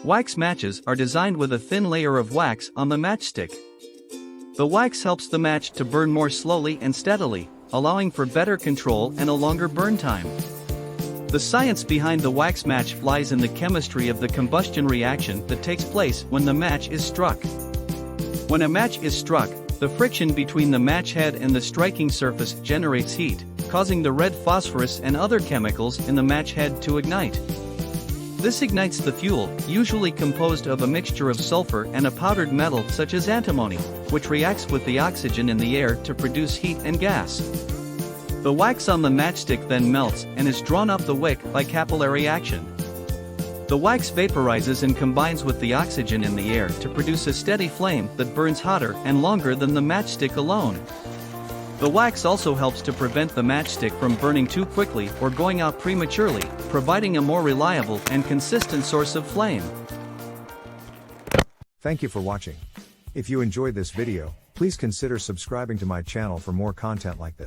Wax matches are designed with a thin layer of wax on the matchstick. The wax helps the match to burn more slowly and steadily, allowing for better control and a longer burn time. The science behind the wax match lies in the chemistry of the combustion reaction that takes place when the match is struck. When a match is struck, the friction between the match head and the striking surface generates heat, causing the red phosphorus and other chemicals in the match head to ignite. This ignites the fuel, usually composed of a mixture of sulfur and a powdered metal such as antimony, which reacts with the oxygen in the air to produce heat and gas. The wax on the matchstick then melts and is drawn up the wick by capillary action. The wax vaporizes and combines with the oxygen in the air to produce a steady flame that burns hotter and longer than the matchstick alone. The wax also helps to prevent the matchstick from burning too quickly or going out prematurely, providing a more reliable and consistent source of flame. Thank you for watching. If you enjoyed this video, please consider subscribing to my channel for more content like this.